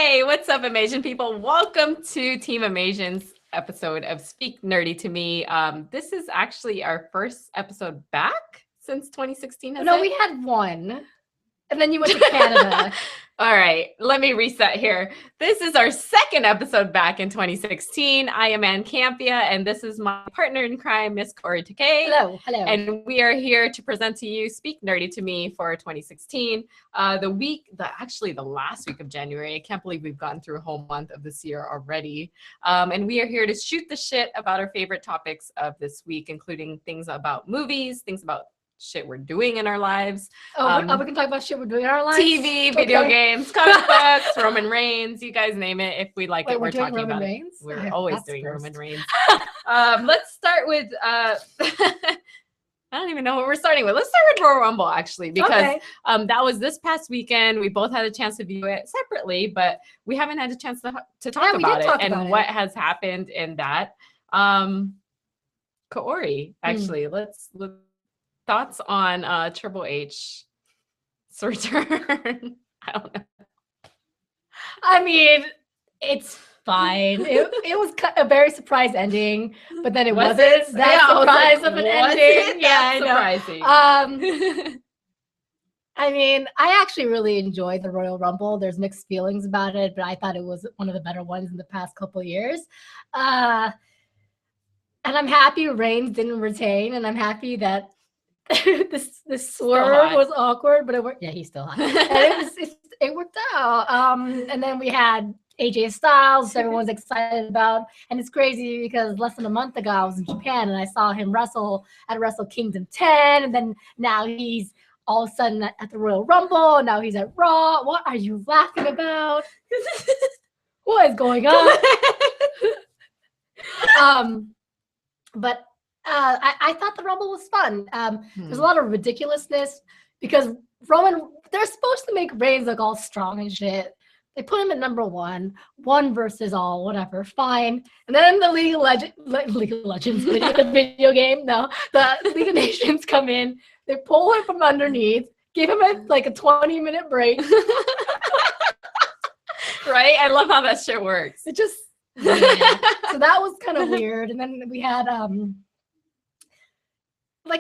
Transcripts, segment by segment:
Hey, what's up, Amazing people? Welcome to Team Amazion's episode of Speak Nerdy to Me. This is actually our first episode back since 2016. No, we had one. And then you went to Canada. All right, let me reset here. This is our second episode back in 2016. I am Ann Campia, and this is my partner in crime, Miss Kaori. Hello. And we are here to present to you Speak Nerdy to Me for 2016. The last week of January. I can't believe we've gotten through a whole month of this year already. And we are here to shoot the shit about our favorite topics of this week, including things about movies, things about shit we're doing in our lives. We can talk about shit we're doing in our lives? TV, video games, comic books, Roman Reigns, you guys name it. If we like it, we're talking Roman about Reigns? it. We're always doing first. Roman Reigns. Let's start with, I don't even know what we're starting with. Let's start with Royal Rumble, actually, because that was this past weekend. We both had a chance to view it separately, but we haven't had a chance to talk about it and what has happened in that. Kaori, actually, let's thoughts on Triple H's return? I don't know. I mean, it's fine. It was a very surprise ending, but then it wasn't that surprise of an ending. Yeah, surprising. I mean, I actually really enjoyed the Royal Rumble. There's mixed feelings about it, but I thought it was one of the better ones in the past couple of years. And I'm happy Reigns didn't retain, and I'm happy that this swerve was awkward, but it worked. Yeah, he's still hot. And it worked out. And then we had AJ Styles, everyone's excited about, and it's crazy because less than a month ago I was in Japan and I saw him wrestle at Wrestle Kingdom 10, and then now he's all of a sudden at the Royal Rumble, and now he's at Raw. What are you laughing about? What is going on? But I thought the Rumble was fun. There's a lot of ridiculousness because they're supposed to make Reigns look all strong and shit. They put him at number one versus all, whatever, fine. And then the League of Legends video game, the League of Nations come in, they pull him from underneath, give him a 20-minute break. Right? I love how that shit works. It just, so that was kind of weird. And then we had,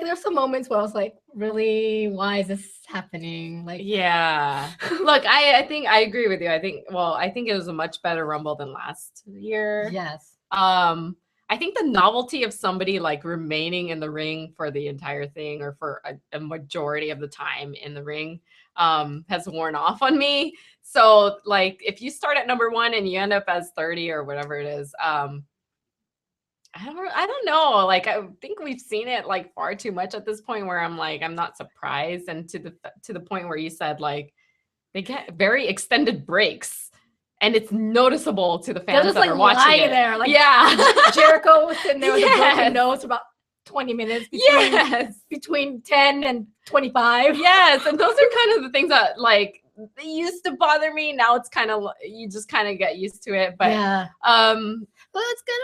there's some moments where I was like, really, why is this happening? Yeah. Look, I think I agree with you. I think it was a much better Rumble than last year. Yes. I think the novelty of somebody remaining in the ring for the entire thing or for a majority of the time in the ring has worn off on me. So if you start at number one and you end up as 30 or whatever it is, I don't know. I think we've seen it far too much at this point where I'm not surprised. And to the point where you said they get very extended breaks and it's noticeable to the fans that are watching it. There, Jericho was sitting there with a broken nose for about 20 minutes between 10 and 25. Yes, and those are kind of the things that they used to bother me. Now it's kind of you just kind of get used to it. But yeah. But it's good.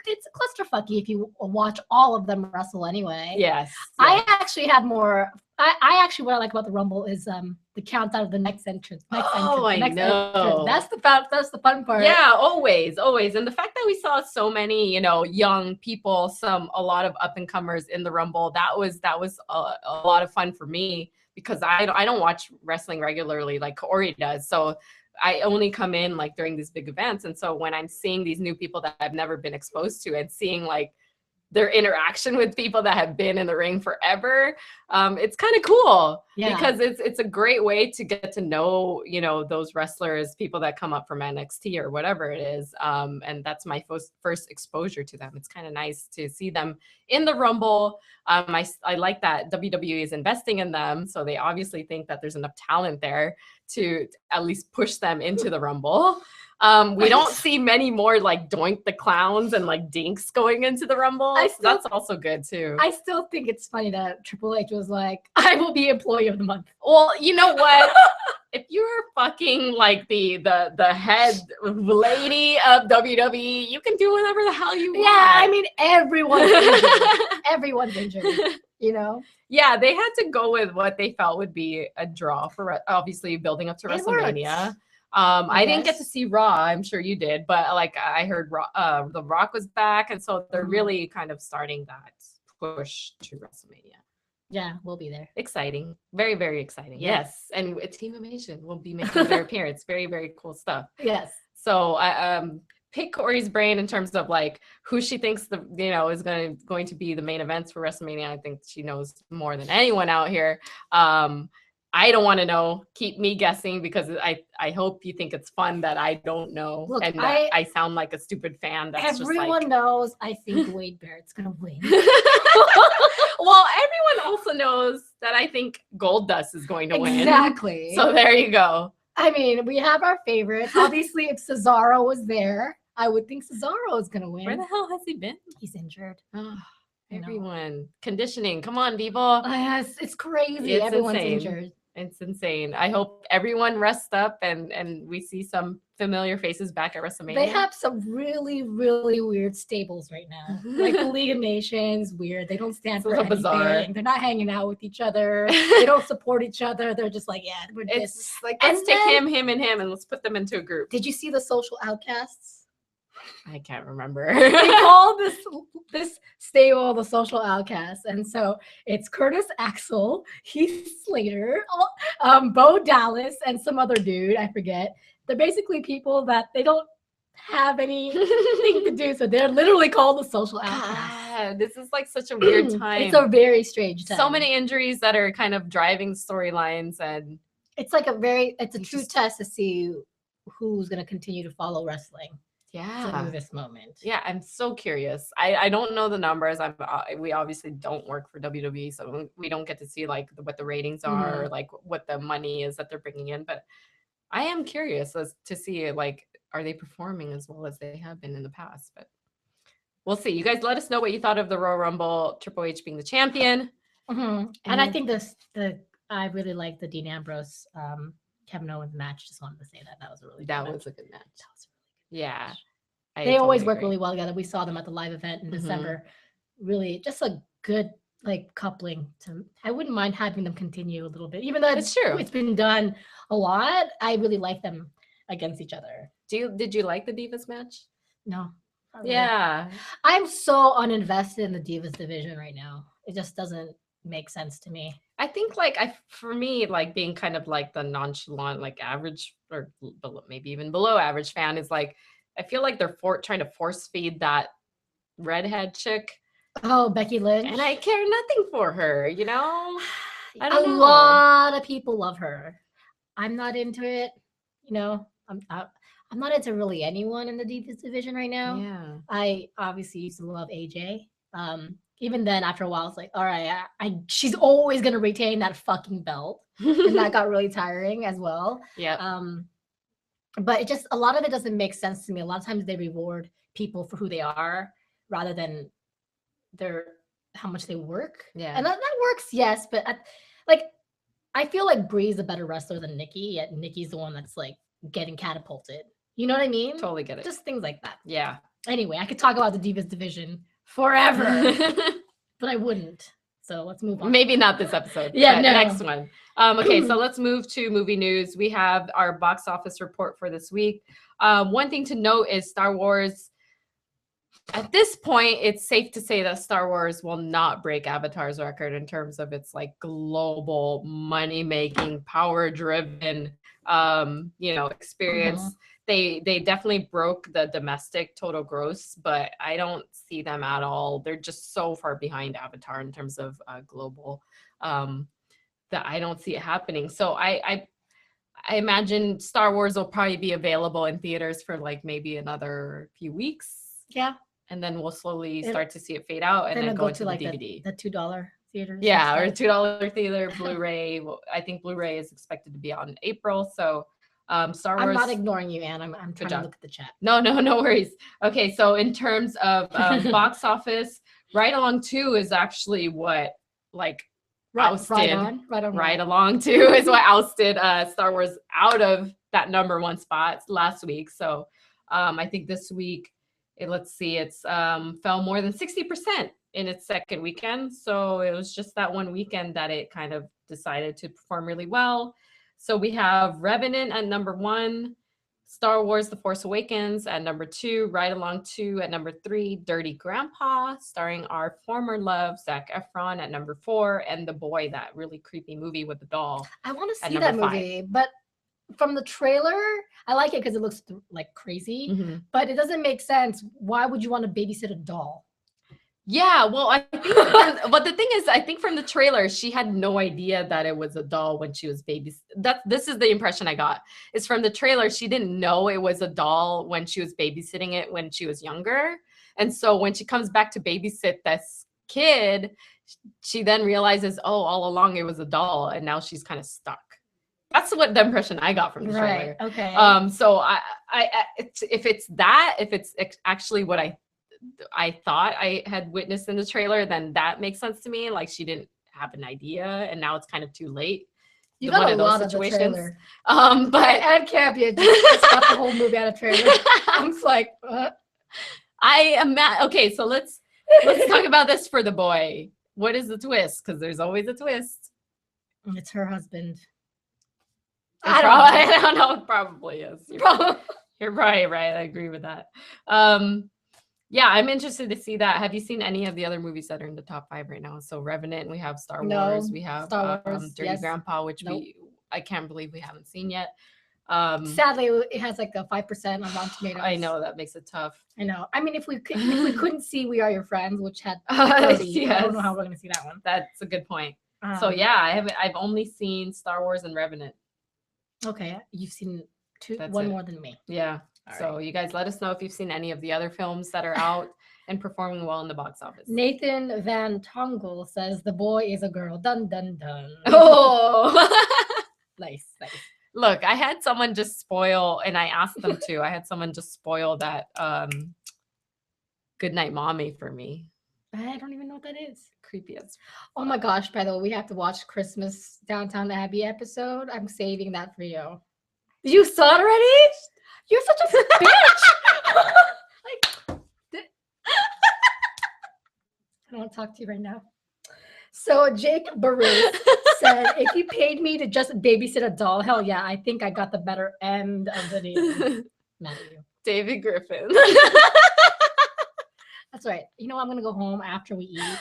It's clusterfucky if you watch all of them wrestle anyway. Yes. I actually had more. I actually what I like about the Rumble is the countdown of the next entrance. I know. That's the fun part. Yeah, always. And the fact that we saw so many, young people, a lot of up and comers in the Rumble, that was a lot of fun for me because I don't watch wrestling regularly like Kaori does. So I only come in during these big events. And so when I'm seeing these new people that I've never been exposed to and seeing their interaction with people that have been in the ring forever, it's kind of cool because it's a great way to get to know, those wrestlers, people that come up from NXT or whatever it is. And that's my first exposure to them. It's kind of nice to see them in the Rumble. I like that WWE is investing in them. So they obviously think that there's enough talent there to at least push them into the Rumble. We don't see many more Doink the Clowns and Dinks going into the Rumble. That's also good too. I still think it's funny that Triple H was like, I will be employee of the month. Well, you know what? If you're fucking the head lady of WWE, you can do whatever the hell you want. Yeah, I mean everyone's injured. Everyone's injured. Yeah, they had to go with what they felt would be a draw for obviously building up to WrestleMania. I didn't get to see Raw. I'm sure you did, but like I heard The Rock was back, and so they're really kind of starting that push to WrestleMania. Yeah, we'll be there. Exciting. Very, very exciting. Yes. And a team of Asian will be making their appearance. Very, very cool stuff. Yes. So I pick Kaori's brain in terms of like who she thinks is going to be the main events for WrestleMania. I think she knows more than anyone out here. I don't want to know. Keep me guessing because I hope you think it's fun that I don't know. Look, and that I sound like a stupid fan. That's everyone knows I think Wade Barrett's gonna win. Well, everyone also knows that I think Goldust is going to win. Exactly. So there you go. I mean, we have our favorites. Obviously, if Cesaro was there, I would think Cesaro is gonna win. Where the hell has he been? He's injured. Oh, everyone. Conditioning. Come on, people. Yes, it's crazy. Everyone's injured. It's insane. I hope everyone rests up and we see some familiar faces back at WrestleMania. They have some really, really weird stables right now. Like the League of Nations, weird. They don't stand for anything. Bizarre. They're not hanging out with each other. They don't support each other. They're just like, yeah, we're it's like let's take him, and him, and let's put them into a group. Did you see the Social Outcasts? I can't remember. They call this stable the Social Outcasts, and so it's Curtis Axel, Heath Slater, Bo Dallas, and some other dude I forget. They're basically people that they don't have anything to do, so they're literally called the Social Outcasts. This is like such a weird time. It's a very strange time. So many injuries that are kind of driving storylines, and it's like it's a true test to see who's going to continue to follow wrestling. Yeah, through this moment. Yeah, I'm so curious. I don't know the numbers. We obviously don't work for WWE, so we don't get to see like what the ratings are, or like what the money is that they're bringing in. But I am curious as to see like are they performing as well as they have been in the past. But we'll see. You guys let us know what you thought of the Royal Rumble, Triple H being the champion. And I think I really like the Dean Ambrose Kevin Owens match. Just wanted to say that was a really good match. Was a good match. Yeah. They always work really well together. We saw them at the live event in December. Really just a good like coupling. I wouldn't mind having them continue a little bit. Even though it's true. It's been done a lot. I really like them against each other. Did you like the Divas match? No. Yeah. I'm so uninvested in the Divas division right now. It just doesn't make sense to me. I think like for me, like being kind of like the nonchalant, like average or maybe even below average fan is like, I feel like they're trying to force feed that redhead chick. Oh, Becky Lynch. And I care nothing for her, you know? I don't know. A lot of people love her. I'm not into it. You know, I'm not into really anyone in the Divas division right now. Yeah. I obviously used to love AJ. Even then, after a while, it's like, all right, she's always gonna retain that fucking belt, and that got really tiring as well. Yeah. But a lot of it doesn't make sense to me. A lot of times they reward people for who they are rather than how much they work. Yeah. And that works, yes, but I feel like Brie's a better wrestler than Nikki, yet Nikki's the one that's like getting catapulted. You know what I mean? Totally get it. Just things like that. Yeah. Anyway, I could talk about the Divas division forever, but I wouldn't. So let's move on. Maybe not this episode. Yeah, no. Next one. Okay, so let's move to movie news. We have our box office report for this week. One thing to note is Star Wars. At this point, it's safe to say that Star Wars will not break Avatar's record in terms of its like global money-making, power-driven, experience. They definitely broke the domestic total gross, but I don't see them at all. They're just so far behind Avatar in terms of global that I don't see it happening. So I imagine Star Wars will probably be available in theaters for like maybe another few weeks. Yeah. And then we'll slowly start to see it fade out and then go into like the DVD. The $2 theaters. Yeah, or $2 theater, Blu-ray. I think Blu-ray is expected to be out in April. So Star Wars. I'm not ignoring you, Anne. I'm trying to look at the chat. No worries. Okay, so in terms of box office, Ride Along 2 is actually what ousted. Ride Along 2 is what ousted Star Wars out of that number one spot last week. So I think this week, it's fell more than 60% in its second weekend. So it was just that one weekend that it kind of decided to perform really well. So we have Revenant at number 1, Star Wars: The Force Awakens at number 2, Ride Along 2 at number 3, Dirty Grandpa, starring our former love Zac Efron at number 4, and The Boy, that really creepy movie with the doll. I want to at see that number 5. movie, but from the trailer, I like it because it looks like crazy, but it doesn't make sense. Why would you want to babysit a doll? Yeah, well, I think, but the thing is, I think from the trailer, she had no idea that it was a doll when she was this is the impression I got. Is from the trailer, she didn't know it was a doll when she was babysitting it when she was younger. And so when she comes back to babysit this kid, she then realizes, oh, all along it was a doll, and now she's kind of stuck. That's what the impression I got from the trailer. Right. Okay. So if it's actually what I thought I had witnessed in the trailer, then that makes sense to me. Like she didn't have an idea, and now it's kind of too late. You got a lot of the trailer. But Ed Campia just got the whole movie out of trailer. I'm just like, I am mad. Okay, so let's talk about this for The Boy. What is the twist? Because there's always a twist. It's her husband. I don't know. It probably is. You're probably right. I agree with that. Yeah, I'm interested to see that. Have you seen any of the other movies that are in the top 5 right now? So Revenant, we have Star Wars, we have Star Wars, Dirty Grandpa, which I can't believe we haven't seen yet. Sadly, it has like a 5% on Rotten Tomatoes. I know, that makes it tough. I know. I mean, if we couldn't see We Are Your Friends, which had 30, yes. I don't know how we're gonna see that one. That's a good point. So yeah, I've only seen Star Wars and Revenant. Okay, you've seen one more than me. Yeah. So you guys let us know if you've seen any of the other films that are out and performing well in the box office. Nathan Van Tongle says The Boy is a girl. Dun dun dun. Oh, nice. Look, I had someone just spoil, and I asked them to. I had someone just spoil that Goodnight Mommy for me. I don't even know what that is. Creepy as. Oh my gosh! By the way, we have to watch Christmas Downtown Abbey episode. I'm saving that for you. You saw it already? You're such a bitch. I don't want to talk to you right now. So Jake Baruch said, if you paid me to just babysit a doll, hell yeah, I think I got the better end of the deal. Mad at you. David Griffin. That's right. You know, I'm going to go home after we eat.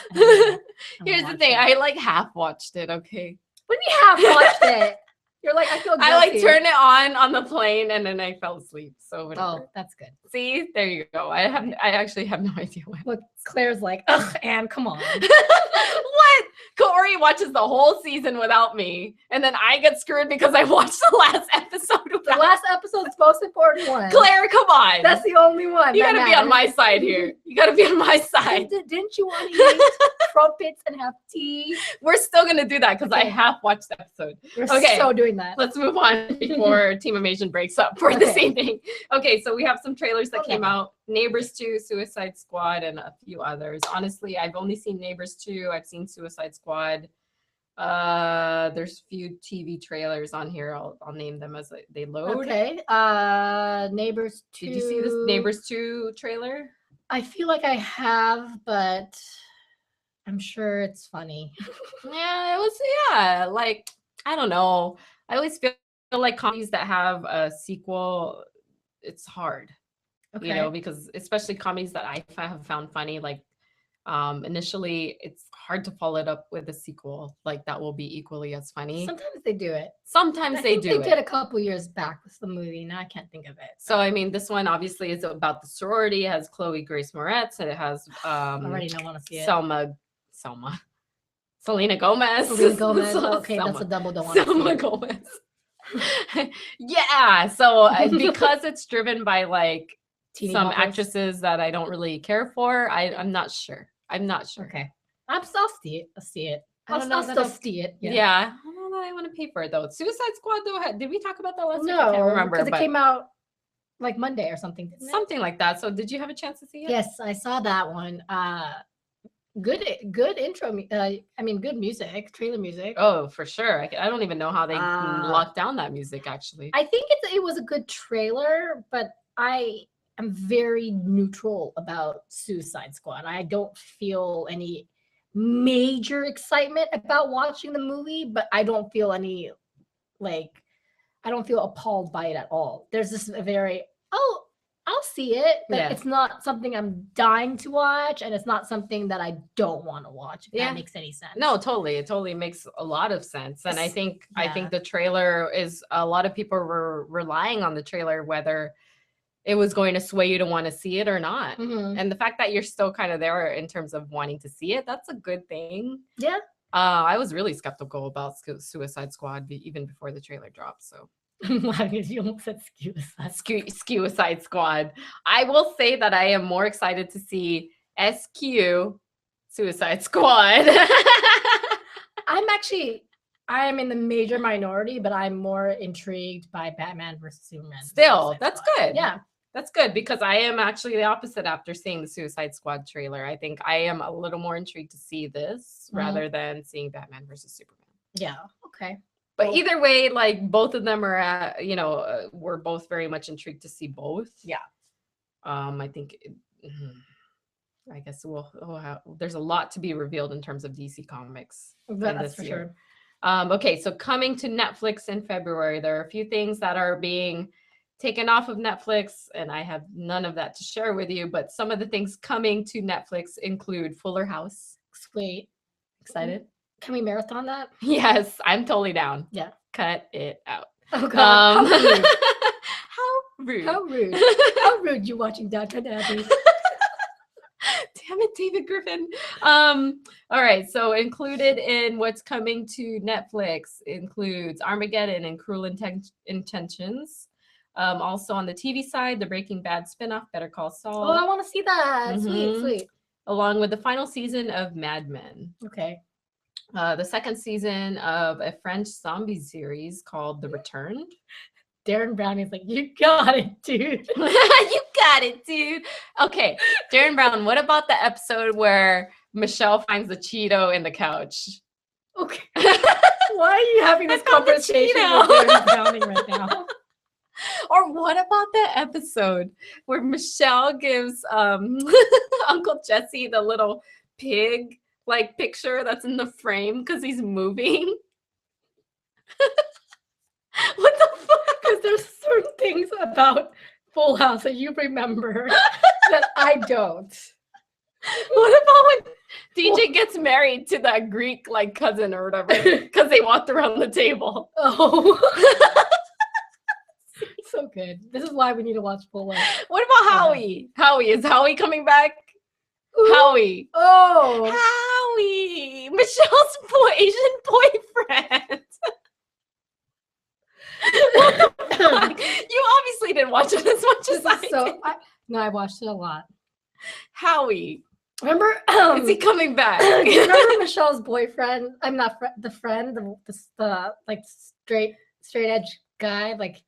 Here's the thing. I like half watched it, okay? What do you mean half watched it? You're like, I feel guilty. I like turned it on the plane and then I fell asleep. So whatever. Oh, that's good. See, there you go. I actually have no idea why. Look, Claire's like, ugh, Anne, come on. What? Kaori watches the whole season without me, and then I get screwed because I watched the last episode. The last episode's the most important one. Claire, come on. That's the only one. You gotta be on my side here. You gotta be on my side. Didn't you want to eat crumpets and have tea? We're still gonna do that because I half watched the episode. We're so doing that. Let's move on before Team Amazing breaks up for this evening. Okay, so we have some trailers that came out. Neighbors 2, Suicide Squad, and a few others. Honestly, I've only seen Neighbors 2. I've seen Suicide Squad. There's a few TV trailers on here. I'll name them as they load. Okay. Neighbors 2. Did you see this Neighbors 2 trailer? I feel like I have, but I'm sure it's funny. Yeah, it was. Yeah, like I don't know. I always feel like comedies that have a sequel, it's hard. Okay. You know, because especially comedies that I have found funny, like initially it's hard to follow it up with a sequel like that will be equally as funny. Sometimes they do it. Sometimes they do. They did a couple years back with the movie. Now I can't think of it. So I mean, this one obviously is about the sorority. It has Chloe Grace Moretz, and it has I already don't want to see it. Selena Gomez. Selena Gomez. Okay, that's a double. Don't want to see it. Selena Gomez. Yeah. So because it's driven by like some actresses that I don't really care for, I'm not sure. Okay. I'll see it. I'll see it. I'll still see it. Yeah. I don't know that I want to pay for it though. Suicide Squad though. Did we talk about that last week? I can't remember. Because it came out like Monday or something. Didn't it? Something like that. So did you have a chance to see it? Yes, I saw that one. Good intro. Good music, trailer music. Oh, for sure. I don't even know how they locked down that music. Actually, I think it was a good trailer, but I'm very neutral about Suicide Squad. I don't feel any major excitement about watching the movie, but I don't feel any like I don't feel appalled by it at all. There's this very, oh, I'll see it, but Yeah. it's not something I'm dying to watch, and it's not something that I don't want to watch, if that makes any sense. No, totally. It totally makes a lot of sense. And I think Yeah. the trailer is, a lot of people were relying on the trailer, whether it was going to sway you to want to see it or not. Mhm. And the fact that you're still kind of there in terms of wanting to see it, that's a good thing. Yeah. I was really skeptical about Suicide Squad even before the trailer dropped. So Why did you almost said Suicide Squad. I will say that I am more excited to see SQ Suicide Squad. I am in the major minority, but I'm more intrigued by Batman versus Superman. Still, that's good. Yeah. That's good, because I am actually the opposite after seeing the Suicide Squad trailer. I think I am a little more intrigued to see this rather than seeing Batman versus Superman. Yeah. Okay. But either way, like, both of them are, we're both very much intrigued to see both. Yeah. I think, I guess there's a lot to be revealed in terms of DC Comics That's for sure. Okay, so coming to Netflix in February, there are a few things that are being taken off of Netflix, and I have none of that to share with you, but some of the things coming to Netflix include Fuller House. Sweet. Excited? Can we marathon that? Yes, I'm totally down. Yeah. Cut it out. Oh God. How rude. How rude. How rude you watching Downton Abbey. Damn it, David Griffin. All right, so included in what's coming to Netflix includes Armageddon and Cruel Intentions. Also on the TV side, the Breaking Bad spinoff, Better Call Saul. Oh, I want to see that. Sweet. Along with the final season of Mad Men. Okay. The second season of a French zombie series called The Returned. Darren Brown is like, you got it, dude. You got it, dude. Okay, Darren Brown, what about the episode where Michelle finds the Cheeto in the couch? Okay. Why are you having this conversation with Darren Browning right now? Or what about that episode where Michelle gives Uncle Jesse the little pig like picture that's in the frame because he's moving? What the fuck? Because there's certain things about Full House that you remember that I don't. What about when DJ gets married to that Greek like cousin or whatever because they walked around the table? Oh. So good. This is why we need to watch Full House. What about Howie? Is Howie coming back? Ooh. Howie. Oh. Howie. Michelle's Asian boyfriend. What the fuck? You obviously didn't watch it as much as I did. No, I watched it a lot. Howie. Remember? Is he coming back? Do you remember Michelle's boyfriend? I'm not the friend, the like straight edge guy. Like,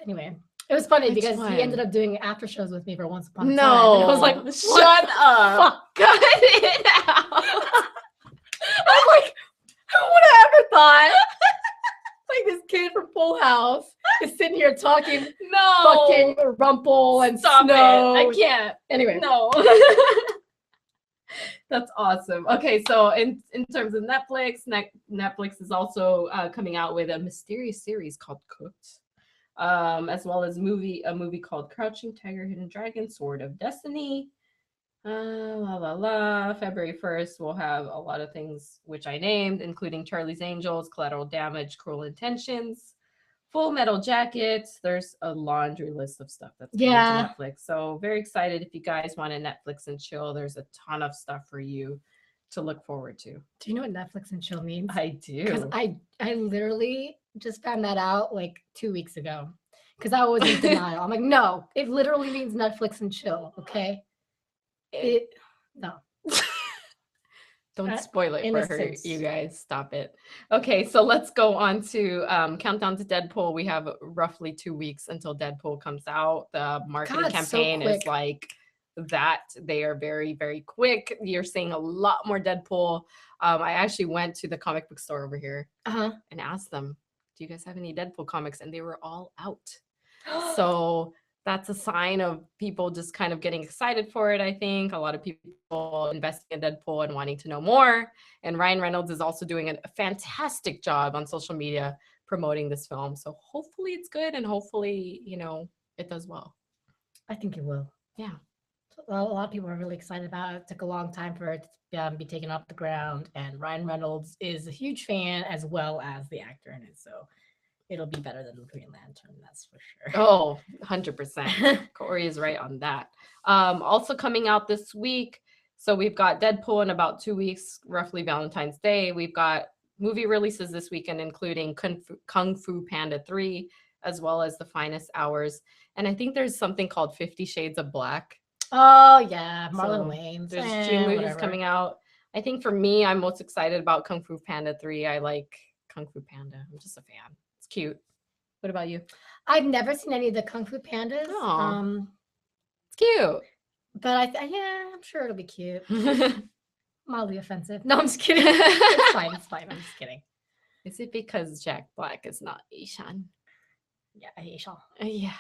anyway, it was funny because he ended up doing after shows with me for Once Upon a Time. And it was like, shut up. Cut it out. I'm like, who would have ever thought? Like this kid from Full House is sitting here talking fucking Rumple and Stop Snow. It. I can't. Anyway. No. That's awesome. Okay, so in terms of Netflix, Netflix is also coming out with a mysterious series called Cooked, as well as a movie called Crouching Tiger, Hidden Dragon, Sword of Destiny. February 1st, we'll have a lot of things which I named, including Charlie's Angels, Collateral Damage, Cruel Intentions, Full Metal Jacket. There's a laundry list of stuff that's coming to Netflix. So very excited. If you guys want to Netflix and chill, there's a ton of stuff for you to look forward to. Do you know what Netflix and chill means? I do. Because I literally just found that out like 2 weeks ago. Because I was in denial. I'm like, no, it literally means Netflix and chill, okay? No. Don't spoil it for her, you guys. Stop it. Okay, so let's go on to Countdown to Deadpool. We have roughly 2 weeks until Deadpool comes out. The marketing campaign is like that. They are very, very quick. You're seeing a lot more Deadpool. I actually went to the comic book store over here and asked them, do you guys have any Deadpool comics? And they were all out. So that's a sign of people just kind of getting excited for it, I think. A lot of people investing in Deadpool and wanting to know more. And Ryan Reynolds is also doing a fantastic job on social media promoting this film. So hopefully it's good, and hopefully, it does well. I think it will. Yeah. A lot of people are really excited about it. It took a long time for it to be taken off the ground, and Ryan Reynolds is a huge fan as well as the actor in it. So it'll be better than Green Lantern, that's for sure. Oh, 100%. Kaori is right on that. Also coming out this week, so we've got Deadpool in about 2 weeks, roughly Valentine's Day. We've got movie releases this weekend, including Kung Fu Panda 3, as well as The Finest Hours. And I think there's something called 50 Shades of Black. Oh, yeah. Marlon So Wayans. there's 2 movies coming out. I think for me, I'm most excited about Kung Fu Panda 3. I like Kung Fu Panda. I'm just a fan. It's cute. What about you? I've never seen any of the Kung Fu Pandas. Aw. It's cute. But yeah, I'm sure it'll be cute. Mildly offensive. No, I'm just kidding. It's fine. It's fine. I'm just kidding. Is it because Jack Black is not Asian? Yeah, Asian. Yeah.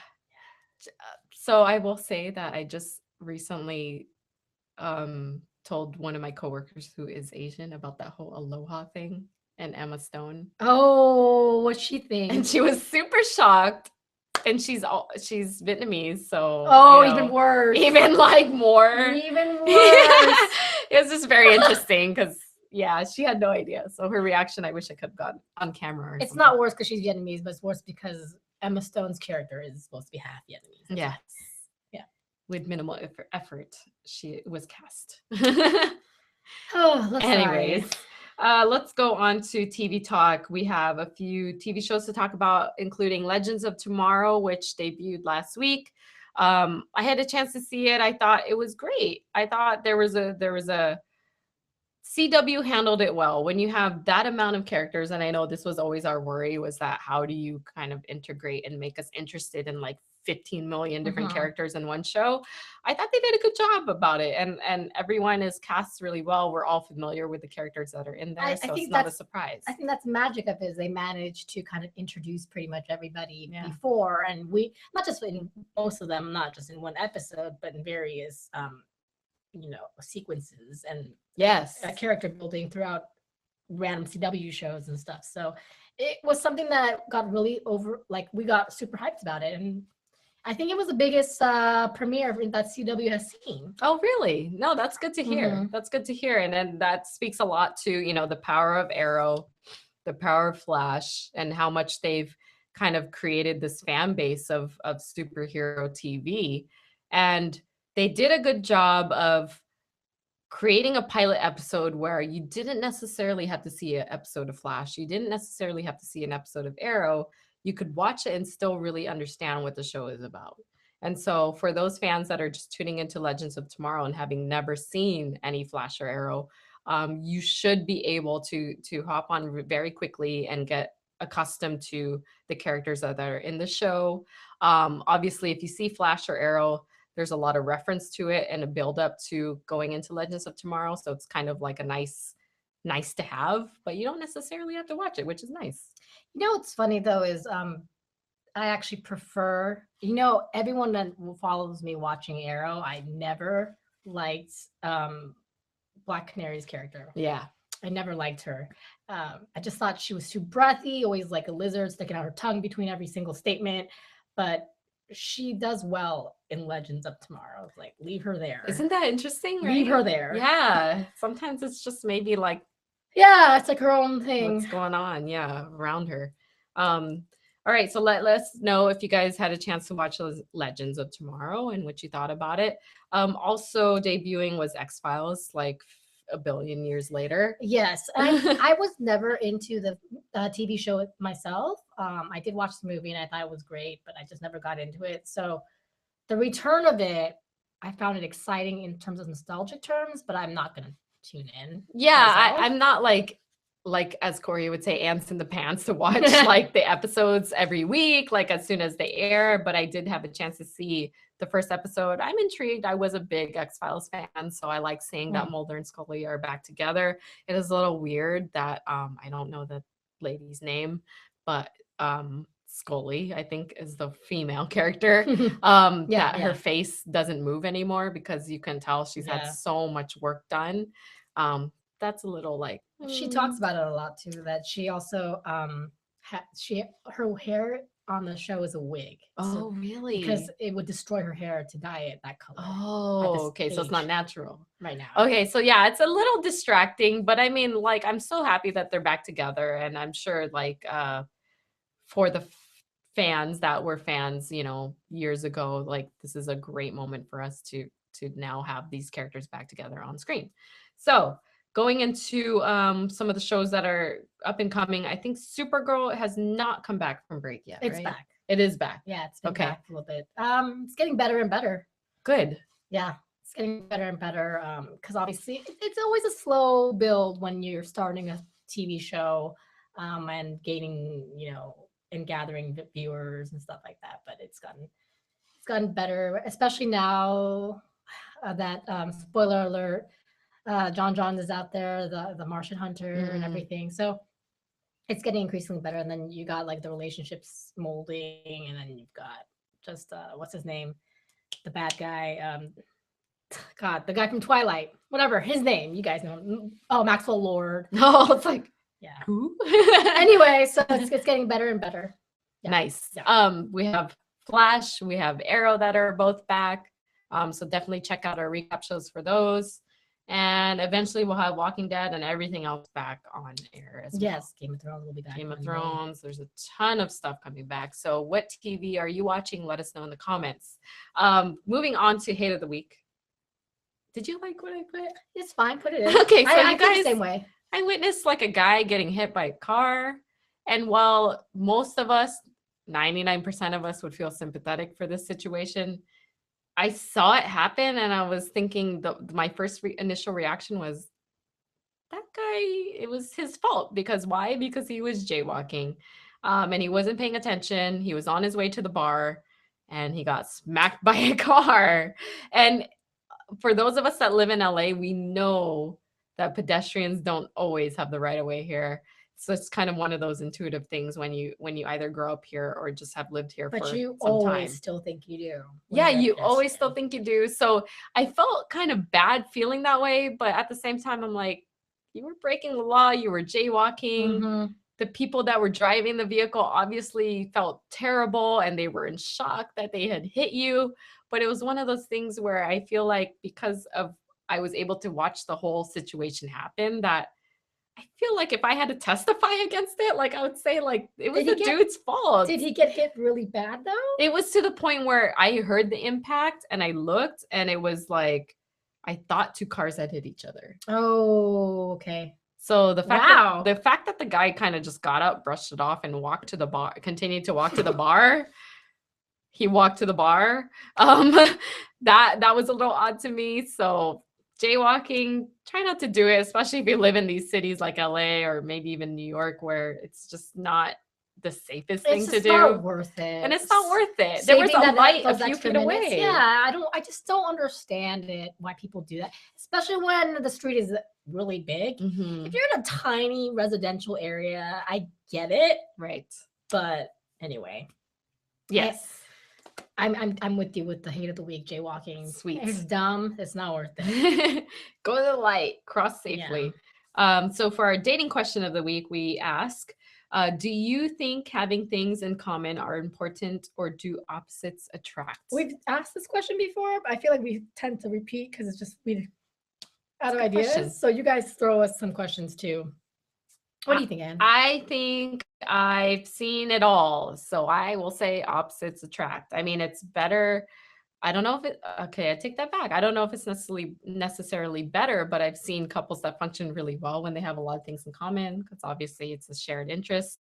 So I will say that I just recently told one of my coworkers who is Asian about that whole aloha thing and Emma Stone. Oh, what'd she think? And she was super shocked. And she's Vietnamese, so even worse. Even like more. Even worse. It was just very interesting because she had no idea. So her reaction, I wish I could have gotten on camera. It's not worse because she's Vietnamese, but it's worse because Emma Stone's character is supposed to be half Vietnamese. Yes. Yeah. With minimal effort, she was cast. Oh, anyways. Let's go on to TV talk. We have a few TV shows to talk about, including Legends of Tomorrow, which debuted last week. I had a chance to see it. I thought it was great. I thought there was a CW handled it well. When you have that amount of characters, and I know this was always our worry, was that how do you kind of integrate and make us interested in like 15 million different characters in one show? I thought they did a good job about it, and everyone is cast really well. We're all familiar with the characters that are in there, so it's not a surprise. I think that's the magic of it, is they managed to kind of introduce pretty much everybody before, and we not just in most of them, not just in one episode, but in various sequences and character building throughout random CW shows and stuff. So it was something that got really we got super hyped about it, and I think it was the biggest premiere that CW has seen. Oh, really? No, that's good to hear. Mm-hmm. That's good to hear. And then that speaks a lot to, the power of Arrow, the power of Flash, and how much they've kind of created this fan base of superhero TV. And they did a good job of creating a pilot episode where you didn't necessarily have to see an episode of Flash. You didn't necessarily have to see an episode of Arrow. You could watch it and still really understand what the show is about. And so for those fans that are just tuning into Legends of Tomorrow and having never seen any Flash or Arrow, you should be able to hop on very quickly and get accustomed to the characters that are in the show. Obviously, if you see Flash or Arrow, there's a lot of reference to it and a build up to going into Legends of Tomorrow. So it's kind of like a nice to have, but you don't necessarily have to watch it, which is nice. What's funny though is I actually prefer, everyone that follows me watching Arrow, I never liked Black Canary's character. Yeah. I never liked her. I just thought she was too breathy, always like a lizard sticking out her tongue between every single statement. But she does well in Legends of Tomorrow. It's like, leave her there. Isn't that interesting? Right? Leave her there. Yeah. Sometimes it's just maybe like, it's like her own thing. What's going on? Yeah, around her. All right, so let us know if you guys had a chance to watch Legends of Tomorrow and what you thought about it. Also debuting was X-Files, like a billion years later. Yes, I was never into the TV show myself. I did watch the movie and I thought it was great, but I just never got into it. So the return of it, I found it exciting in terms of nostalgic terms, but I'm not going to tune in. Yeah, I'm not like as Corey would say, ants in the pants to watch like the episodes every week, like as soon as they air. But I did have a chance to see the first episode. I'm intrigued. I was a big X-Files fan, so I like seeing that Mulder and Scully are back together. It is a little weird that I don't know the lady's name, but Scully, I think, is the female character. Her face doesn't move anymore because you can tell she's had so much work done. That's a little like she talks about it a lot too, that she also her hair on the show is a wig. Oh, really? Because it would destroy her hair to dye it that color. Oh, okay. So it's not natural right now. Okay, so yeah, it's a little distracting, but I mean, like, I'm so happy that they're back together, and I'm sure, like, for the fans that were fans, years ago, like, this is a great moment for us to now have these characters back together on screen. So going into some of the shows that are up and coming, I think Supergirl has not come back from break yet. It's right? back. It is back. Yeah, it's been back a little bit. It's getting better and better. Good. Yeah, it's getting better and better. Because obviously it's always a slow build when you're starting a TV show, and gaining, and gathering viewers and stuff like that. But it's gotten better, especially now that spoiler alert, John John is out there, the Martian hunter and everything. So it's getting increasingly better. And then you got like the relationships molding, and then you've got just what's his name, the bad guy, God, the guy from Twilight, whatever his name, you guys know him. Oh, Maxwell Lord. No, it's like, yeah. Who? Anyway, so it's getting better and better. Yeah. Nice. Yeah. We have Flash, we have Arrow that are both back. So definitely check out our recap shows for those. And eventually we'll have Walking Dead and everything else back on air as well. Yes, Game of Thrones will be back. Game of Thrones. There's a ton of stuff coming back. So what TV are you watching? Let us know in the comments. Moving on to Hate of the Week. Did you like what I put? It's fine. Put it in. Okay, so I you guys, the same way. I witnessed like a guy getting hit by a car. And while most of us, 99% of us would feel sympathetic for this situation, I saw it happen and I was thinking my first initial reaction was, that guy, it was his fault. Because why? Because he was jaywalking, and he wasn't paying attention. He was on his way to the bar and he got smacked by a car. And for those of us that live in LA, we know that pedestrians don't always have the right of way here. So it's kind of one of those intuitive things when you either grow up here or just have lived here for some time. But you always still think you do. Yeah, you always still think you do. So I felt kind of bad feeling that way, but at the same time, I'm like, you were breaking the law, you were jaywalking. Mm-hmm. The people that were driving the vehicle obviously felt terrible and they were in shock that they had hit you. But it was one of those things where I feel like because of I was able to watch the whole situation happen, that I feel like if I had to testify against it, like I would say like it was the dude's fault. Did he get hit really bad though? It was to the point where I heard the impact and I looked and it was like I thought two cars had hit each other. Oh, okay. So the fact that the guy kind of just got up, brushed it off, and walked to the bar, continued to walk to the bar. He walked to the bar. That was a little odd to me. So jaywalking, try not to do it, especially if you live in these cities like LA or maybe even New York, where it's just not the safest thing to do. It's not worth it. And it's not worth it. There was a light a few feet away. Yeah, I just don't understand it, why people do that, especially when the street is really big. Mm-hmm. If you're in a tiny residential area, I get it. Right. But anyway. Yes. I'm with you with the hate of the week, jaywalking. Sweet. It's dumb. It's not worth it. Go to the light, cross safely. Yeah. So for our dating question of the week, we ask, do you think having things in common are important, or do opposites attract? We've asked this question before, but I feel like we tend to repeat because it's just we out of ideas. Question. So you guys throw us some questions too. What do you think, Anne? I think I've seen it all. So I will say opposites attract. I mean, it's better. I don't know if I take that back. I don't know if it's necessarily better, but I've seen couples that function really well when they have a lot of things in common, because obviously it's a shared interest.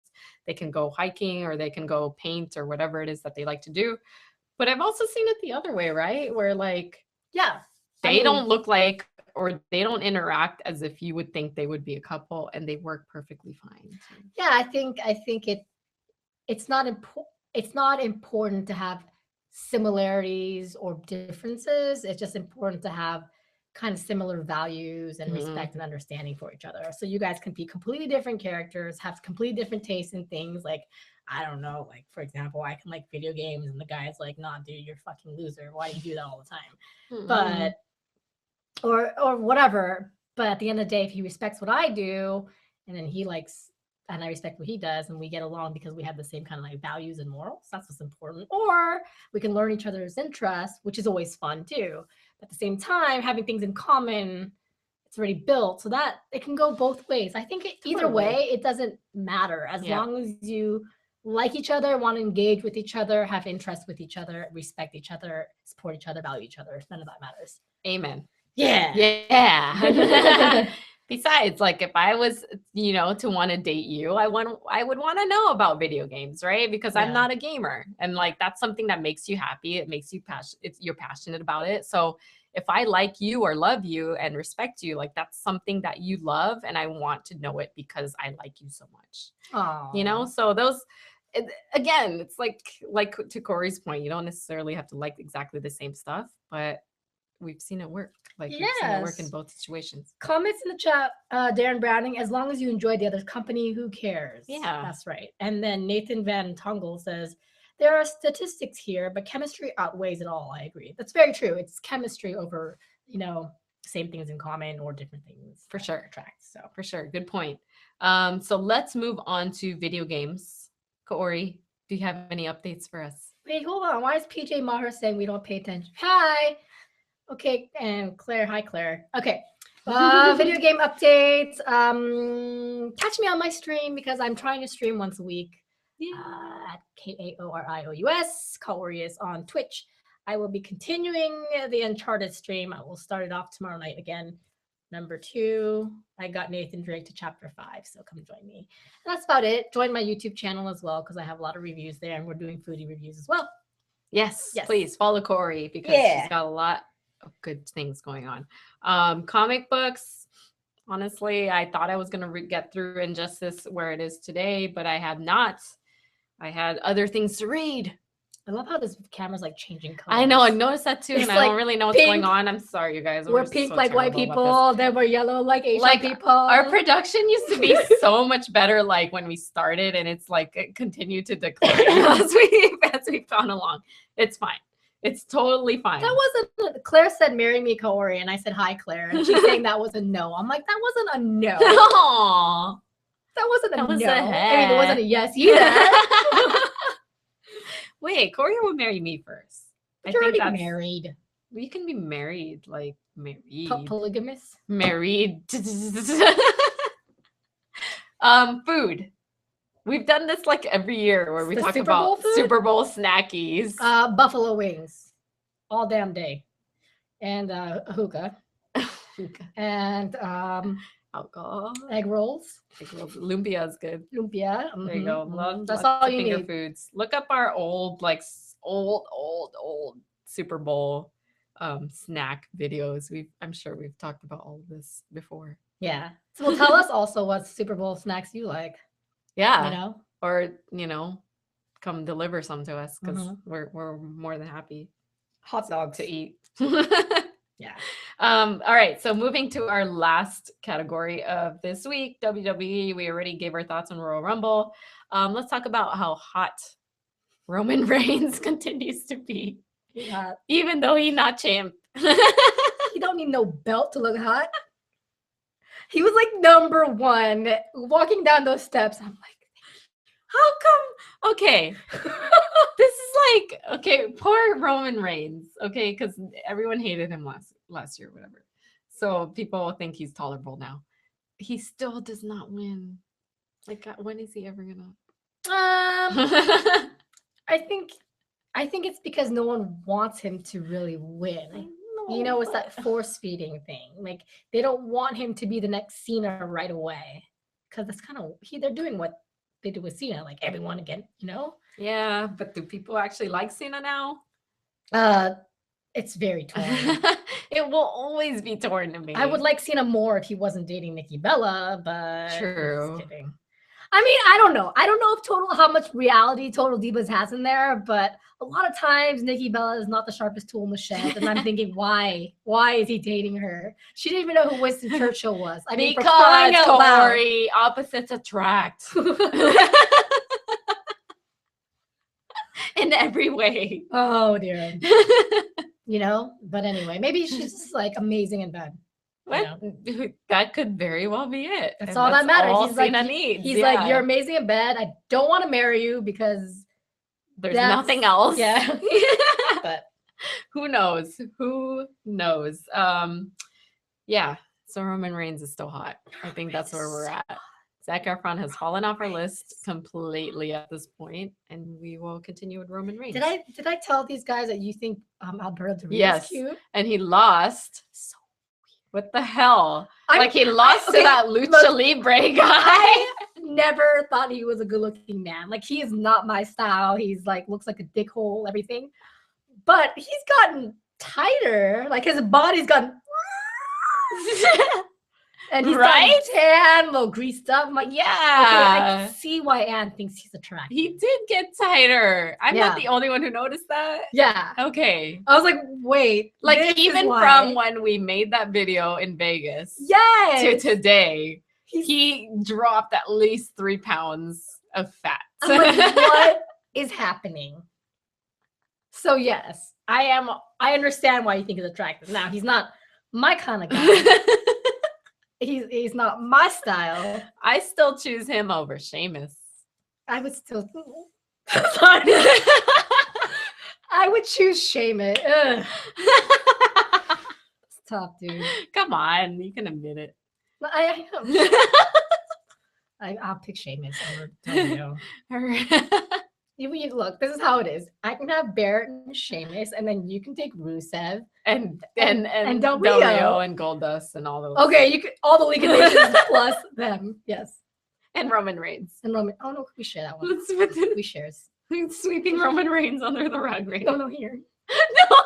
They can go hiking or they can go paint or whatever it is that they like to do. But I've also seen it the other way, right? Where like, they don't look like, or they don't interact as if you would think they would be a couple, and they work perfectly fine. Yeah, I think it's not important to have similarities or differences. It's just important to have kind of similar values and respect and understanding for each other. So you guys can be completely different characters, have completely different tastes in things. Like, I don't know, like for example, I can like video games and the guy's like, nah, dude, you're a fucking loser. Why do you do that all the time? But or whatever. But at the end of the day, if he respects what I do, and then he likes, and I respect what he does, and we get along because we have the same kind of like values and morals. That's what's important. Or we can learn each other's interests, which is always fun too. But at the same time, having things in common, it's already built, so that it can go both ways. I think either way, it doesn't matter as long as you like each other, want to engage with each other, have interest with each other, respect each other, support each other, value each other. None of that matters. Amen. Yeah. Yeah. Besides, like if I was, to want to date you, I would want to know about video games, right? Because I'm not a gamer, and like that's something that makes you happy. It makes you you're passionate about it. So if I like you or love you and respect you, like that's something that you love, and I want to know it because I like you so much. Aww. So those. Again, it's like to Corey's point, you don't necessarily have to like exactly the same stuff, but we've seen it work. Like we've seen it work in both situations. Comments in the chat, Darren Browning, as long as you enjoy the other's company, who cares? Yeah. That's right. And then Nathan Van Tungle says, there are statistics here, but chemistry outweighs it all. I agree. That's very true. It's chemistry over, same things in common or different things. For sure. Attracts. So for sure. Good point. So let's move on to video games. Kaori, do you have any updates for us? Wait, hold on. Why is PJ Maher saying we don't pay attention? Hi. Okay, and Claire. Hi, Claire. Okay. Video game updates. Catch me on my stream because I'm trying to stream once a week. At KAORIOUS. Kaori is on Twitch. I will be continuing the Uncharted stream. I will start it off tomorrow night again. Number 2, I got Nathan Drake to chapter 5, so come join me. And that's about it. Join my YouTube channel as well because I have a lot of reviews there, and we're doing foodie reviews as well. Yes. Please follow Kaori because she's got a lot of good things going on. Comic books. Honestly, I thought I was going to get through Injustice where it is today, but I had not. I had other things to read. I love how this camera's like changing colors. I know. I noticed that too, and I don't really know what's going on. I'm sorry, you guys. We're pink like white people. Then we're yellow like Asian people. Our production used to be so much better, like when we started, and it's like it continued to decline as we've gone along. It's fine. It's totally fine. That wasn't. Claire said, "Marry me, Kaori," and I said, "Hi, Claire," and she's saying that was a no. I'm like, that wasn't a no. Aww. That wasn't a no. I mean, it wasn't a yes either. Wait, Corey will marry me first. You're already married. You can be married, like married. Polygamous? Married. Food. We've done this like every year where we talk about Super Bowl snackies. Buffalo wings. All damn day. And hookah. And alcohol. Egg rolls. Lumpia is good. Lumpia. There you go. That's all you finger need. Foods. Look up our old Super Bowl snack videos. I'm sure we've talked about all of this before. Yeah. So well, tell us also what Super Bowl snacks you like. Yeah. Or come deliver some to us because we're more than happy. Hot dogs to eat. Yeah. All right. So moving to our last category of this week, WWE. We already gave our thoughts on Royal Rumble. Let's talk about how hot Roman Reigns continues to be. Yeah. Even though he's not champ. He don't need no belt to look hot. He was like number 1 walking down those steps. I'm like, how come? Okay. This is like, okay, poor Roman Reigns. Okay. Because everyone hated him last year, whatever. So people think he's tolerable now. He still does not win. Like, when is he ever gonna? I think it's because no one wants him to really win. It's that force feeding thing. Like they don't want him to be the next Cena right away, because that's kind of they're doing what they do with Cena, like everyone again. Yeah, but do people actually like Cena now? It's very torn. It will always be torn to me. I would like Cena more if he wasn't dating Nikki Bella, but true. Just kidding. I mean, I don't know. I don't know if how much reality Total Divas has in there, but a lot of times Nikki Bella is not the sharpest tool in the shed, and I'm thinking, why? Why is he dating her? She didn't even know who Winston Churchill was. I mean, because Kaori, opposites attract. In every way. Oh dear. But anyway, maybe she's just like amazing in bed. What? That could very well be it. That's all that matters. All He's like, Cena needs. He's like, you're amazing in bed. I don't want to marry you because there's nothing else. Yeah. But who knows? Who knows? Yeah. So Roman Reigns is still hot. I think that's where we're at. Zac Efron has fallen off our list completely at this point, and we will continue with Roman Reigns. Did I tell these guys that you think Alberto Del Rio is cute? And he lost. So what the hell? He lost to that Lucha Libre guy. I never thought he was a good-looking man. Like, he is not my style. He's like looks like a dickhole, everything. But he's gotten tighter. Like, his body's gotten and he's gotten tan, a little greased up. I'm like, yeah. Okay, I can see why Anne thinks he's attractive. He did get tighter. I'm not the only one who noticed that. Yeah. Okay. I was like, wait. Like, even from when we made that video in Vegas to today, he dropped at least 3 pounds of fat. I'm like, what is happening? So yes, I understand why you think he's attractive. Now, he's not my kind of guy. He's not my style. I still choose him over Sheamus. I would still. I would choose Sheamus. It's tough, dude. Come on, you can admit it. I'll pick Sheamus over Del Rio. Look, this is how it is. I can have Barrett and Sheamus, and then you can take Rusev and Del Rio and Goldust and all those. Okay, you could all the League of Nations plus them. Yes, and Roman Reigns. And Roman. Oh no, we share that one. We share. Sweeping Roman Reigns under the rug right now. No, here. No.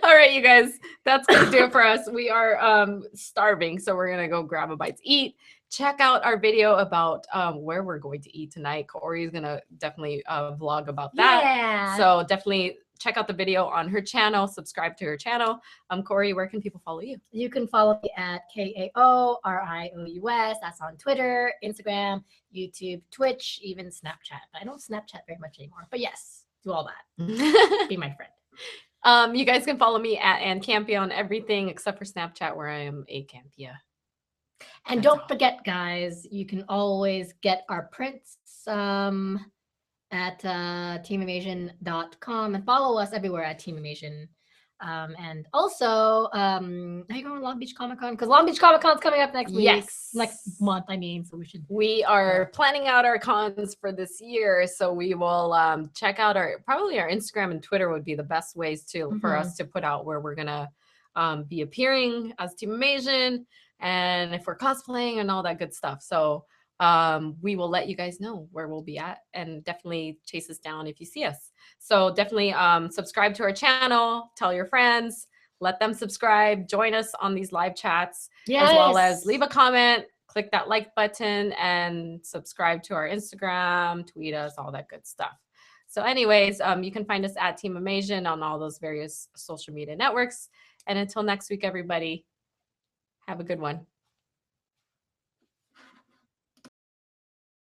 All right, you guys, that's gonna do it for us. We are starving, so we're gonna go grab a bite to eat. Check out our video about where we're going to eat tonight. Kaori is gonna definitely vlog about that. Yeah. So definitely check out the video on her channel. Subscribe to her channel. Kaori, where can people follow you? You can follow me at KAORIOUS. That's on Twitter, Instagram, YouTube, Twitch, even Snapchat. I don't Snapchat very much anymore, but yes, do all that. Be my friend. You guys can follow me at Ann Campia on everything except for Snapchat, where I am a Campia. And don't forget, guys, you can always get our prints at teaminvasion.com and follow us everywhere at Team Invasion. And also, are you going to Long Beach Comic Con? Because Long Beach Comic Con is coming up next week. Yes. Next month, I mean. So we are planning out our cons for this year. So we will check out probably our Instagram and Twitter would be the best ways for us to put out where we're going to be appearing as Team Invasion and if we're cosplaying and all that good stuff. So we will let you guys know where we'll be at, and definitely chase us down if you see us. So definitely subscribe to our channel, tell your friends, let them subscribe, join us on these live chats, as well as leave a comment, click that like button, and subscribe to our Instagram, tweet us, all that good stuff. So anyways, you can find us at Team Invasion on all those various social media networks. And until next week, everybody, have a good one.